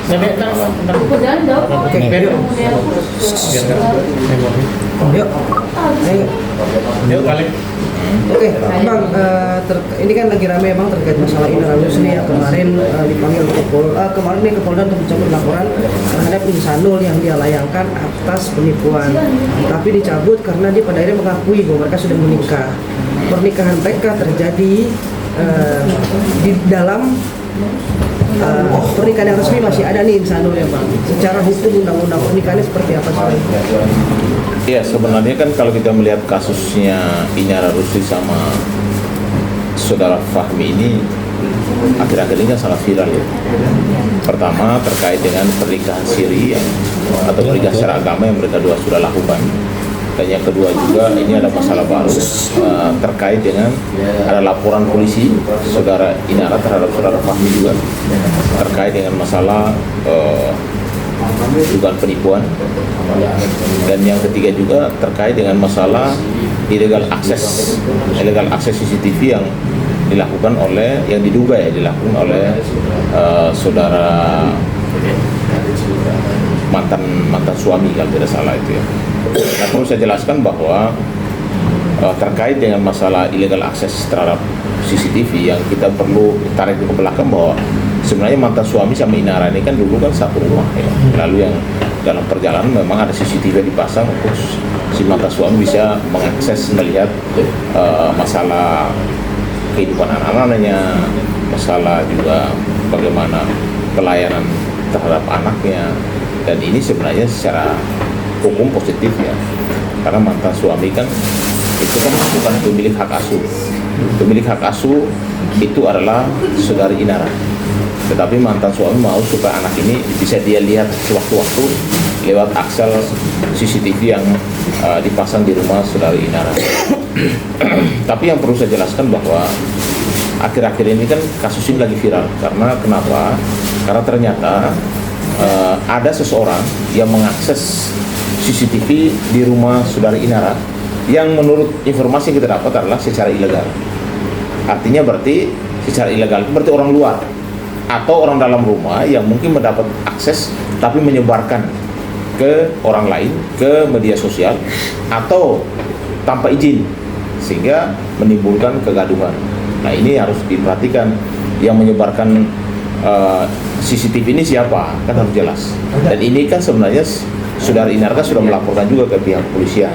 Oke, biar yuk. Yuk. Ayo. Yuk balik. Oke, Bang, ini kan lagi rame Bang terkait masalah Indra Rusli yang kemarin dipanggil kemarin nih ke Polda untuk mencabut laporan terhadap Insanul yang dia layangkan atas penipuan, tapi dicabut karena dia pada akhirnya mengakui bahwa mereka sudah menikah. Pernikahan mereka terjadi di dalam pernikahan yang resmi masih ada nih Insanul ya Bang. Secara hukum undang-undang pernikahannya seperti apa sih? Ya sebenarnya kan kalau kita melihat kasusnya Indra Rusli sama saudara Fahmi ini akhir-akhir ini kan sangat viral ya. Pertama terkait dengan pernikahan siri atau pernikahan secara agama yang mereka dua sudah lakukan. Dan yang kedua juga ini ada masalah baru terkait dengan ada laporan polisi saudara Indra terhadap saudara Fahmi juga terkait dengan masalah dugaan penipuan, dan yang ketiga juga terkait dengan masalah illegal akses CCTV yang dilakukan oleh dilakukan oleh saudara mantan suami kalau tidak salah itu ya. Nah, perlu saya jelaskan bahwa terkait dengan masalah illegal akses terhadap CCTV yang kita perlu tarik ke belakang bahwa sebenarnya mantan suami sama Indra ini kan dulu kan satu rumah ya. Lalu yang dalam perjalanan memang ada CCTV dipasang untuk si mantan suami bisa mengakses melihat masalah kehidupan anak-anaknya, masalah juga bagaimana pelayanan terhadap anaknya, dan ini sebenarnya secara hukum positif ya, karena mantan suami kan itu kan bukan pemilik hak asuh. Pemilik hak asuh itu adalah saudari Indra, tetapi mantan suami mau supaya anak ini bisa dia lihat sewaktu-waktu lewat aksel CCTV yang dipasang di rumah saudari Indra. Tapi yang perlu saya jelaskan bahwa akhir-akhir ini kan kasus ini lagi viral. Karena kenapa? Karena ternyata ada seseorang yang mengakses CCTV di rumah saudari Indra yang menurut informasi yang kita dapat adalah secara ilegal. Artinya berarti secara ilegal berarti orang luar atau orang dalam rumah yang mungkin mendapat akses tapi menyebarkan ke orang lain, ke media sosial atau tanpa izin sehingga menimbulkan kegaduhan. Nah, ini harus diperhatikan, yang menyebarkan CCTV ini siapa, kan harus jelas. Dan ini kan sebenarnya saudara Indra sudah melaporkan juga ke pihak kepolisian.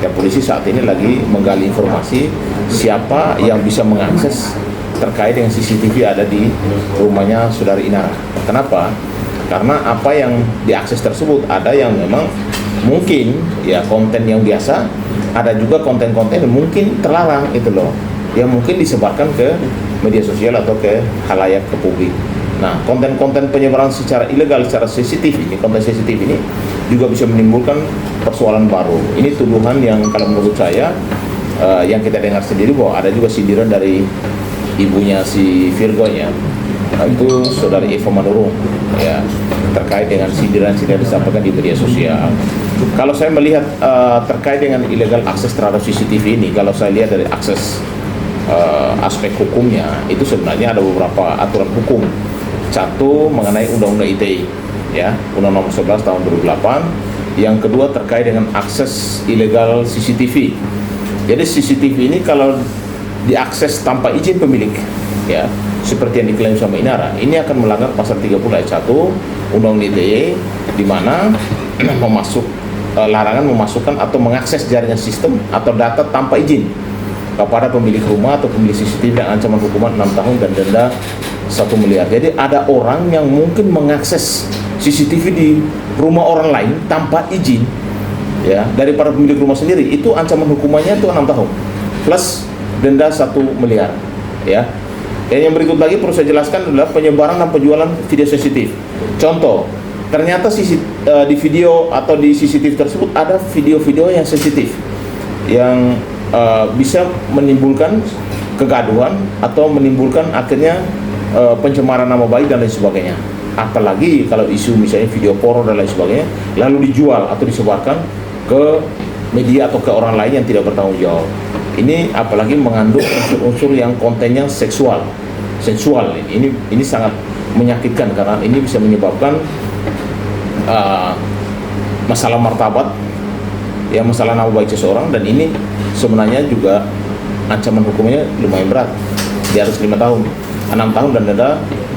Ya, polisi saat ini lagi menggali informasi siapa yang bisa mengakses terkait dengan CCTV ada di rumahnya saudara Indra. Kenapa? Karena apa yang diakses tersebut ada yang memang mungkin ya konten yang biasa, ada juga konten-konten yang mungkin terlarang itu loh, yang mungkin disebarkan ke media sosial atau ke khalayak, ke publik. Nah, konten-konten penyebaran secara ilegal secara CCTV ini, konten CCTV ini juga bisa menimbulkan persoalan baru. Ini tuduhan yang kalau menurut saya yang kita dengar sendiri bahwa ada juga sindiran dari ibunya si Virgo-nya, itu saudari Eva Manurung ya, terkait dengan sindiran-sindiran disampaikan di media sosial. Kalau saya melihat terkait dengan illegal akses terhadap CCTV ini, kalau saya lihat dari akses aspek hukumnya itu sebenarnya ada beberapa aturan hukum. Satu mengenai Undang-Undang ITE ya, Undang Nomor 11 tahun 2008. Yang kedua terkait dengan akses ilegal CCTV. Jadi CCTV ini kalau diakses tanpa izin pemilik ya, seperti yang diklaim sama Indra, ini akan melanggar pasal 30 ayat 1 Undang-Undang ITE, di mana larangan memasukkan atau mengakses jaringan sistem atau data tanpa izin kepada pemilik rumah atau pemilik CCTV yang ancaman hukuman 6 tahun dan denda 1 miliar. Jadi ada orang yang mungkin mengakses CCTV di rumah orang lain tanpa izin ya, daripada pemilik rumah sendiri, itu ancaman hukumannya itu 6 tahun plus denda 1 miliar ya. Dan yang berikut lagi perlu saya jelaskan adalah penyebaran dan penjualan video sensitif. Contoh, ternyata di video atau di CCTV tersebut ada video-video yang sensitif yang bisa menimbulkan kegaduhan atau menimbulkan akhirnya pencemaran nama baik dan lain sebagainya. Apalagi kalau isu misalnya video porno dan lain sebagainya lalu dijual atau disebarkan ke media atau ke orang lain yang tidak bertanggung jawab. Ini apalagi mengandung unsur-unsur yang kontennya sensual. Ini sangat menyakitkan karena ini bisa menyebabkan masalah martabat, ya, masalah nama baik seseorang, dan ini sebenarnya juga ancaman hukumnya lumayan berat, di atas 5 tahun, 6 tahun dan denda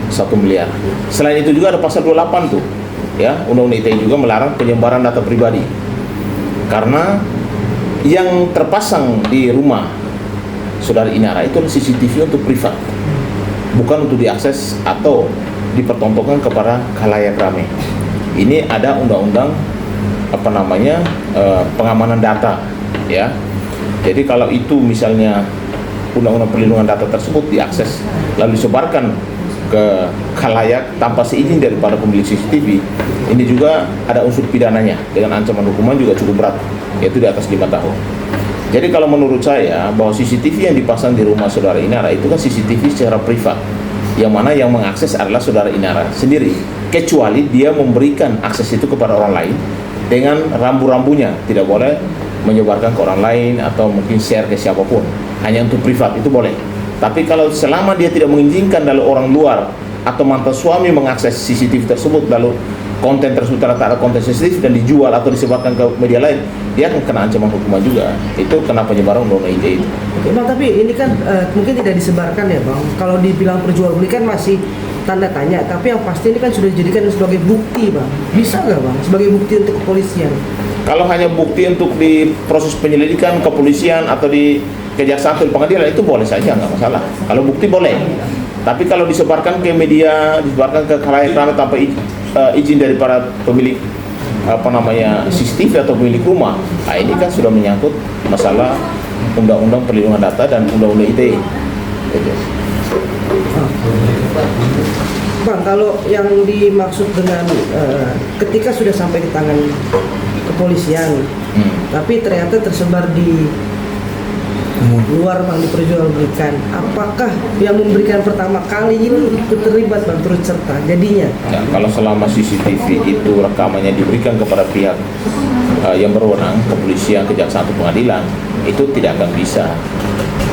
1 miliar. Selain itu juga ada pasal 28 tuh, ya, Undang-Undang ITE juga melarang penyebaran data pribadi. Karena yang terpasang di rumah saudara Inara itu CCTV untuk privat, bukan untuk diakses atau dipertontonkan kepada khalayak ramai. Ini ada undang-undang pengamanan data, ya. Jadi kalau itu misalnya undang-undang perlindungan data tersebut diakses lalu disebarkan ke khalayak tanpa seizin daripada pemilik CCTV, ini juga ada unsur pidananya dengan ancaman hukuman juga cukup berat, yaitu di atas 5 tahun. Jadi kalau menurut saya bahwa CCTV yang dipasang di rumah saudara Inara itu kan CCTV secara privat, yang mana yang mengakses adalah saudara Inara sendiri, kecuali dia memberikan akses itu kepada orang lain dengan rambu-rambunya, tidak boleh menyebarkan ke orang lain atau mungkin share ke siapapun, hanya untuk privat itu boleh. Tapi kalau selama dia tidak mengizinkan lalu orang luar atau mantan suami mengakses CCTV tersebut, lalu konten tersebut ternyata ada konten sensitif dan dijual atau disebarkan ke media lain, dia akan kena ancaman hukuman juga. Itu kena penyebaran undang-undang ITE itu. Oke, Bang, tapi ini kan mungkin tidak disebarkan ya, Bang. Kalau dibilang perjualbelikan masih tanda tanya, tapi yang pasti ini kan sudah dijadikan sebagai bukti, Bang. Bisa nggak, Bang, sebagai bukti untuk kepolisian? Kalau hanya bukti untuk di proses penyelidikan kepolisian atau di kejaksaan atau di pengadilan itu boleh saja, nggak masalah. Kalau bukti boleh. Tapi kalau disebarkan ke media, disebarkan ke khalayak ramai tanpa izin dari para pemilik CCTV atau pemilik rumah, nah ini kan sudah menyangkut masalah undang-undang perlindungan data dan undang-undang ITE. Gitu. Bang, kalau yang dimaksud dengan ketika sudah sampai di tangan kepolisian, tapi ternyata tersebar di luar, Bang, diperjualbelikan, apakah yang memberikan pertama kali ini ikut terlibat, Bang, turut serta jadinya? Ya, kalau selama CCTV itu rekamannya diberikan kepada pihak yang berwenang, kepolisian, kejaksaan atau pengadilan, itu tidak akan bisa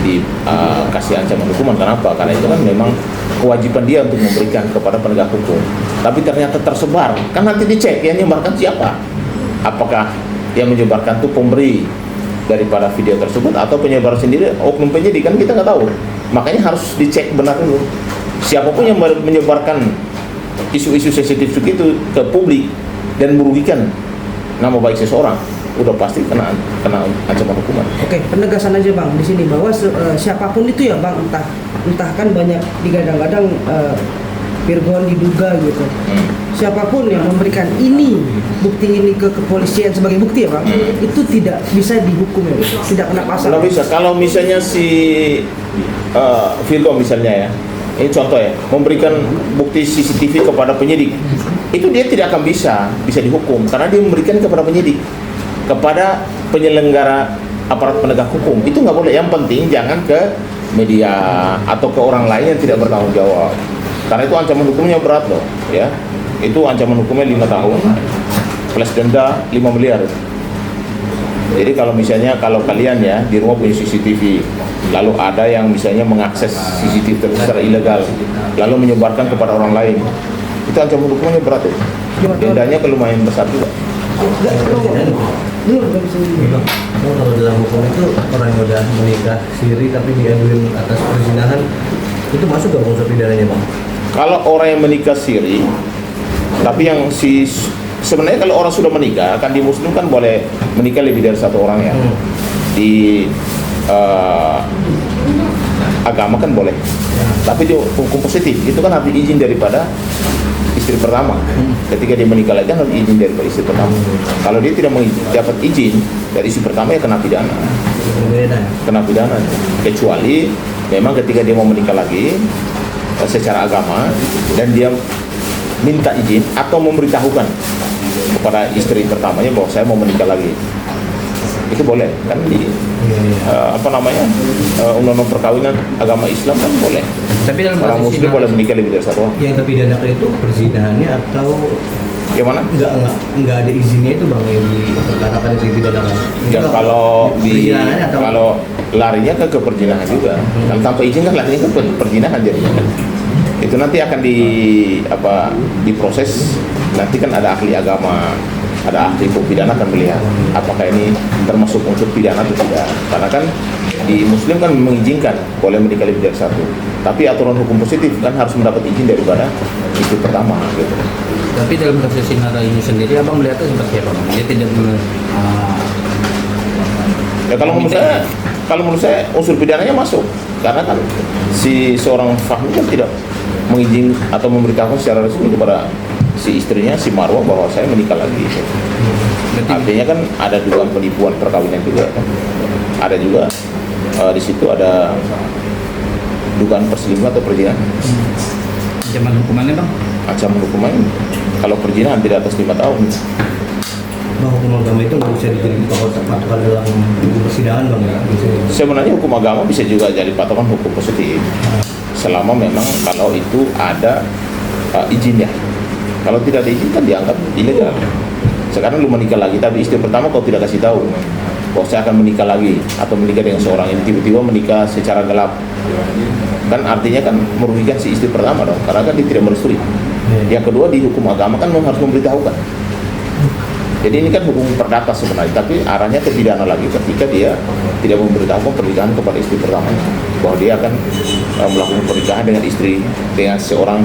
dikasih ancaman hukuman. Kenapa? Karena itu kan memang kewajiban dia untuk memberikan kepada penegak hukum. Tapi ternyata tersebar, kan nanti dicek yang menyebarkan siapa. Apakah yang menyebarkan itu pemberi daripada video tersebut atau penyebar sendiri oknum penyidik, kan kita nggak tahu. Makanya harus dicek benar dulu. Siapapun yang menyebarkan isu-isu sensitif itu ke publik dan merugikan nama baik seseorang, udah pasti kena ancaman hukuman. Oke, penegasan aja, Bang, di sini bahwa siapapun itu ya, Bang, entah kan banyak digadang-gadang Virgon diduga gitu. Siapapun yang memberikan bukti ini ke kepolisian sebagai bukti ya, Bang, itu tidak bisa dihukum ya, tidak kena pasal. Kalau bisa, kalau misalnya si Virgon misalnya ya, ini contoh ya, memberikan bukti CCTV kepada penyidik, itu dia tidak akan bisa dihukum karena dia memberikan kepada penyidik, kepada penyelenggara aparat penegak hukum. Itu nggak boleh. Yang penting jangan ke media atau ke orang lain yang tidak bertanggung jawab. Karena itu ancaman hukumnya berat loh, ya. Itu ancaman hukumnya 5 tahun plus denda 5 miliar. Jadi kalau misalnya kalian ya di rumah punya CCTV, lalu ada yang misalnya mengakses CCTV secara ilegal, lalu menyebarkan kepada orang lain, itu ancaman hukumnya berat ya. Dendanya lumayan besar juga. Kalau dalam hukum itu orang yang udah menikah siri tapi diaduin atas perzinahan, itu masuk gak unsur pidananya, Bang? Kalau orang yang menikah siri, tapi yang sebenarnya kalau orang sudah menikah, kan di Muslim kan boleh menikah lebih dari satu orang ya. Di agama kan boleh, tapi di hukum positif itu kan harus izin daripada istri pertama. Ketika dia menikah lagi kan harus izin daripada istri pertama. Kalau dia tidak dapat izin dari istri pertama ya kena pidana. Kena pidana. Kecuali memang ketika dia mau menikah lagi secara agama dan dia minta izin atau memberitahukan kepada istri pertamanya bahwa saya mau menikah lagi, itu boleh kan di undang-undang perkawinan agama Islam kan boleh. Tapi dalam orang muslim boleh menikah lebih dari satu orang. Yang terpidanakan itu perzinahannya atau yang mana? Enggak ada izinnya itu, Bang, yang diperkarakan itu dipidanakan. Ya kalau larinya ke perzinahan juga. Kalau tanpa izin kan larinya ke perzinahan jadinya. Itu nanti akan diproses. Nanti kan ada ahli agama, ada ahli hukum pidana akan melihat apakah ini termasuk unsur pidana atau tidak. Karena kan di Muslim kan mengizinkan boleh menikah lebih dari satu. Tapi aturan hukum positif kan harus mendapat izin daripada istri pertama gitu. Tapi dalam kasus Sinara ini sendiri, abang melihatnya seperti apa? Dia tidak Ya kalau menurut saya unsur pidananya masuk. Karena kan si seorang Fahmi kan tidak mengizinkan atau memberitahukan secara resmi kepada si istrinya, si Marwah, bahwa saya menikah lagi. Artinya kan ada dugaan penipuan perkawinan juga kan. Ada juga di situ ada dugaan perselingkuhan atau perzinahan. ancaman hukumannya bang? Ancaman hukumannya kalau perzinahan tidak atas 5 tahun. Bang, hukum agama itu nggak bisa dijadikan patokan dalam hukum persidangan bang ya? Sebenarnya hukum agama bisa juga jadi patokan hukum positif selama memang kalau itu ada izinnya. Kalau tidak diizinkan dianggap ilegal. Sekarang lu menikah lagi tapi istri pertama kau tidak kasih tahu bahwa saya akan menikah lagi atau menikah dengan seorang ini, tiba-tiba menikah secara gelap, kan artinya kan merugikan si istri pertama dong, karena kan dia tidak merestui. Yang kedua di hukum agama kan harus memberitahukan. Jadi ini kan hukum perdata sebenarnya, tapi arahnya ke pidana lagi ketika dia tidak memberitahukan pernikahan kepada istri pertama bahwa dia akan melakukan pernikahan dengan istri dengan seorang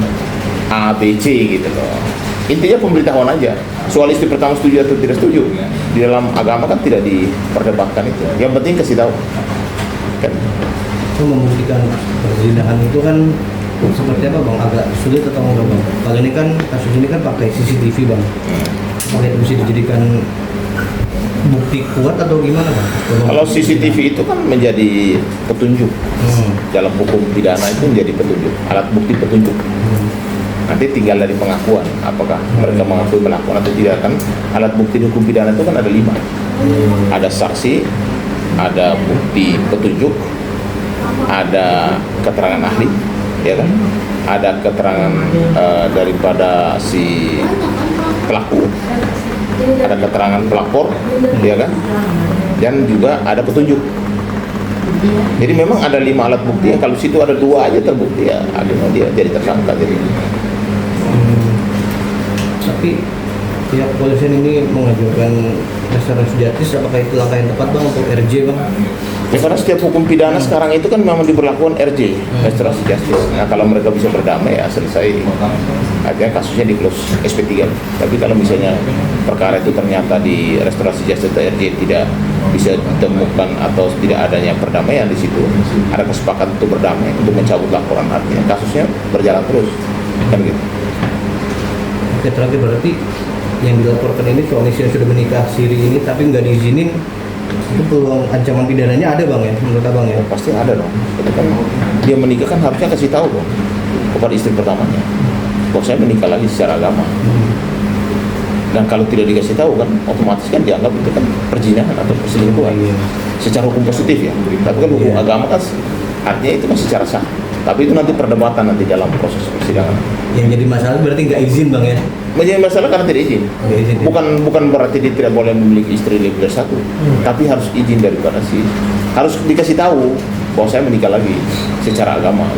A, B, C gitu loh. Intinya pemberitahuan aja. Soal istri pertama setuju atau tidak setuju di dalam agama kan tidak diperdebatkan itu. Yang penting kasih tahu. Kan? Itu membuktikan perzinahan itu kan seperti apa bang? Agak sulit atau enggak bang? Kalau ini kan kasus ini kan pakai CCTV bang. Apakah itu bisa dijadikan bukti kuat atau gimana bang? Kalau CCTV itu kan menjadi petunjuk dalam hukum pidana, itu menjadi petunjuk, alat bukti petunjuk. Nanti tinggal dari pengakuan, apakah mereka mengakui melakukan atau tidak. Kan alat bukti di hukum pidana itu kan ada 5. Ada saksi, ada bukti petunjuk, ada keterangan ahli, ya kan? Ada keterangan daripada si pelaku, ada keterangan pelapor, ya kan? Dan juga ada petunjuk. Jadi memang ada 5 alat bukti. Kalau situ ada 2 aja terbukti, ya akhirnya dia jadi tersangka. Jadi tapi pihak kepolisian ini mengajukan restoratif justice, apakah itu langkah yang tepat bang untuk RJ bang? ya karena setiap hukum pidana sekarang itu kan memang diberlakukan RJ, restoratif justice. Nah kalau mereka bisa berdamai ya selesai, artinya kasusnya di close SP3. Tapi kalau misalnya perkara itu ternyata di restoratif justice atau RJ tidak bisa ditemukan atau tidak adanya perdamaian di situ, ada kesepakatan untuk berdamai untuk mencabut laporan, artinya kasusnya berjalan terus kan gitu. Oke, terakhir berarti yang dilaporkan ini suami yang sudah menikah siri ini tapi nggak diizinin, itu peluang ancaman pidananya ada bang ya menurut abang ya? Pasti ada dong. Itu kan dia menikah kan harusnya kasih tahu dong kepada istri pertamanya bahwa saya menikah lagi secara agama. Dan kalau tidak dikasih tahu kan otomatis kan dianggap itu kan perzinahan atau perselingkuhan secara hukum positif ya. Tapi kan hukum agama kan artinya itu kan secara sah. Tapi itu nanti perdebatan nanti dalam proses persidangan. Yang jadi masalah berarti nggak izin bang ya? Menjadi masalah karena tidak izin. Izin ya? Bukan berarti dia tidak boleh memiliki istri lebih dari satu, tapi harus izin daripada harus dikasih tahu bahwa saya menikah lagi secara agama.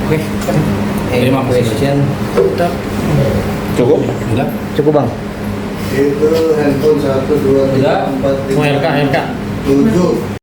Oke. Terima kasih. Cukup? Enggak? Cukup bang. Itu handphone 1, 2, 3, 4, 5, Mau RK. 7